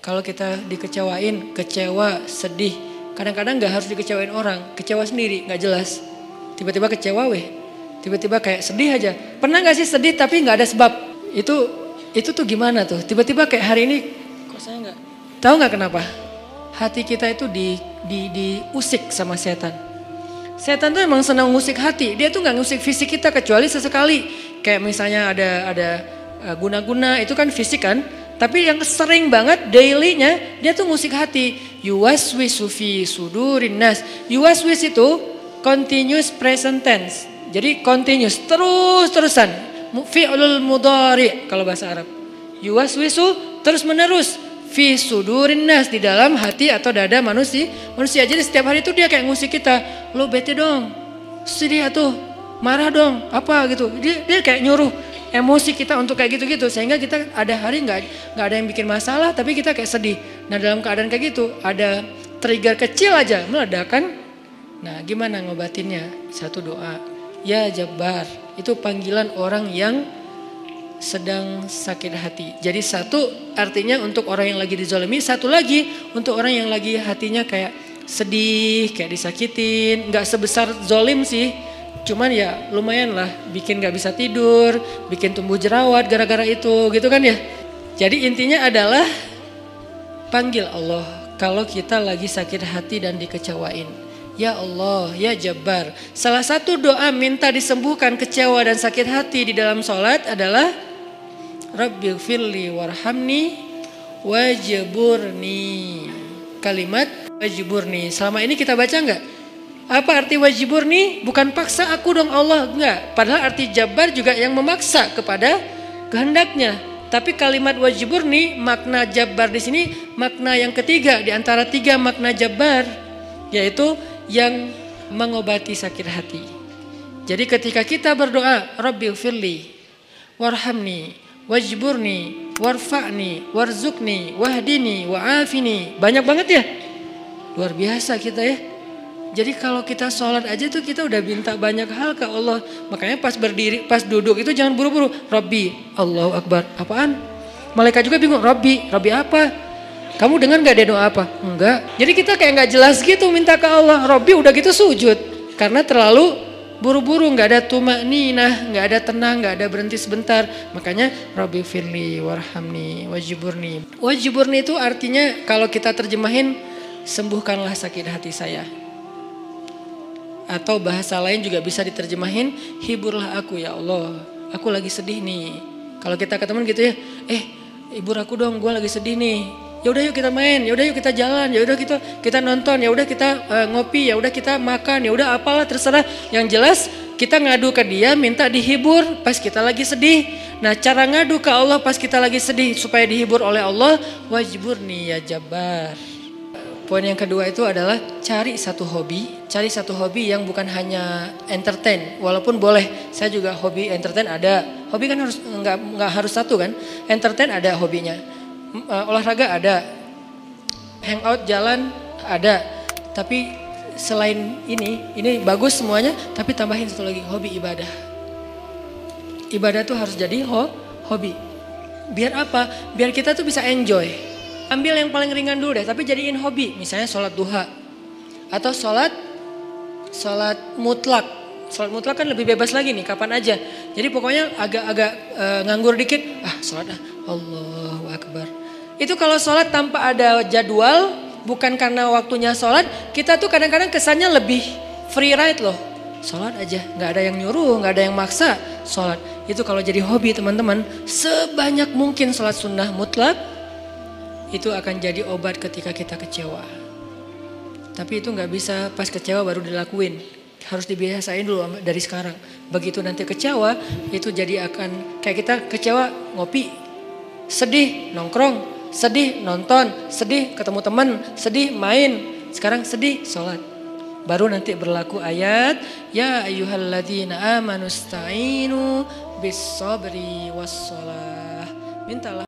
Kalau kita dikecewain, kecewa, sedih. Kadang-kadang gak harus dikecewain orang, kecewa sendiri, gak jelas. Tiba-tiba kecewa tiba-tiba kayak sedih aja. Pernah gak sih sedih tapi gak ada sebab? Itu tuh gimana tuh? Tiba-tiba kayak hari ini, kok saya gak? Tahu gak kenapa? Hati kita itu diusik sama setan. Setan tuh emang senang ngusik hati. Dia tuh gak ngusik fisik kita kecuali sesekali. Kayak misalnya ada guna-guna, itu kan fisik kan. Tapi yang sering banget dailynya dia tuh ngusik hati. Yuwaswisu fi sudurin nas. Yuwaswis itu continuous present tense. Jadi continuous, terus-terusan. Fi'lul mudhari kalau bahasa Arab. Yuwaswisu terus menerus. Fi sudurin nas, di dalam hati atau dada manusia. Jadi setiap hari itu dia kayak ngusik kita. Lo bete dong, sedih atuh, marah dong, apa gitu. Dia kayak nyuruh emosi kita untuk kayak gitu-gitu. Sehingga kita ada hari nggak ada yang bikin masalah, tapi kita kayak sedih. Nah dalam keadaan kayak gitu, ada trigger kecil aja meledakan. Nah gimana ngobatinnya? Satu doa. Ya Jabbar, itu panggilan orang yang sedang sakit hati. Jadi satu artinya untuk orang yang lagi dizalimi, satu lagi untuk orang yang lagi hatinya kayak sedih, kayak disakitin. Nggak sebesar zolim sih, cuman ya lumayan lah, bikin nggak bisa tidur, bikin tumbuh jerawat gara-gara itu, gitu kan ya. Jadi intinya adalah panggil Allah kalau kita lagi sakit hati dan dikecewain. Ya Allah, ya Jabbar. Salah satu doa minta disembuhkan kecewa dan sakit hati di dalam sholat adalah Rabbighfirli warhamni wajburni. Kalimat wajburni. Selama ini kita baca enggak? Apa arti wajburni? Bukan paksa aku dong Allah, enggak. Padahal arti Jabbar juga yang memaksa kepada kehendaknya. Tapi kalimat wajburni, makna Jabbar di sini makna yang ketiga di antara tiga makna Jabbar, yaitu yang mengobati sakit hati. Jadi ketika kita berdoa, Rabbighfirli warhamni wajburni warfa'ni warzuqni wahdini wa'afini. Banyak banget ya. Luar biasa kita ya. Jadi kalau kita sholat aja tuh kita udah minta banyak hal ke Allah. Makanya pas berdiri, pas duduk itu jangan buru-buru. Rabbi, Allahu Akbar. Apaan? Malaikat juga bingung. Rabbi apa? Kamu dengar gak dia doa apa? Enggak. Jadi kita kayak gak jelas gitu minta ke Allah. Rabbi udah gitu sujud. Karena terlalu buru-buru, gak ada tumakninah, gak ada tenang, gak ada berhenti sebentar. Makanya Rabbi firli warhamni wajburni. Wajburni itu artinya kalau kita terjemahin, sembuhkanlah sakit hati saya. Atau bahasa lain juga bisa diterjemahin, hiburlah aku ya Allah. Aku lagi sedih nih. Kalau kita ke teman gitu ya, hibur aku dong, gue lagi sedih nih. Ya udah yuk kita main, ya udah yuk kita jalan, ya udah kita nonton, ya udah kita ngopi, ya udah kita makan, ya udah apalah terserah. Yang jelas kita ngadu ke dia minta dihibur pas kita lagi sedih. Nah cara ngadu ke Allah pas kita lagi sedih supaya dihibur oleh Allah, wajburni ya Jabbar. Poin yang kedua itu adalah cari satu hobi yang bukan hanya entertain. Walaupun boleh, saya juga hobi entertain ada. Hobi kan harus nggak harus satu kan? Entertain ada hobinya. Olahraga ada, hangout jalan ada, tapi selain ini bagus semuanya, tapi tambahin satu lagi, hobi ibadah. Ibadah tuh harus jadi hobi. Biar apa? Biar kita tuh bisa enjoy. Ambil yang paling ringan dulu deh, tapi jadiin hobi. Misalnya sholat duha atau sholat mutlak. Sholat mutlak kan lebih bebas lagi nih, kapan aja. Jadi pokoknya agak nganggur dikit, sholat Allahu Akbar. Itu kalau sholat tanpa ada jadwal, bukan karena waktunya sholat, kita tuh kadang-kadang kesannya lebih free ride loh. Sholat aja, gak ada yang nyuruh, gak ada yang maksa sholat. Itu kalau jadi hobi teman-teman, sebanyak mungkin sholat sunnah mutlak, itu akan jadi obat ketika kita kecewa. Tapi itu gak bisa pas kecewa baru dilakuin. Harus dibiasain dulu dari sekarang. Begitu nanti kecewa, itu jadi akan, kayak kita kecewa ngopi, sedih nongkrong, sedih nonton, sedih ketemu teman, sedih main. Sekarang sedih sholat. Baru nanti berlaku ayat, ya ayyuhalladzina amanu sta'inu bis sabri was shalah. Mintalah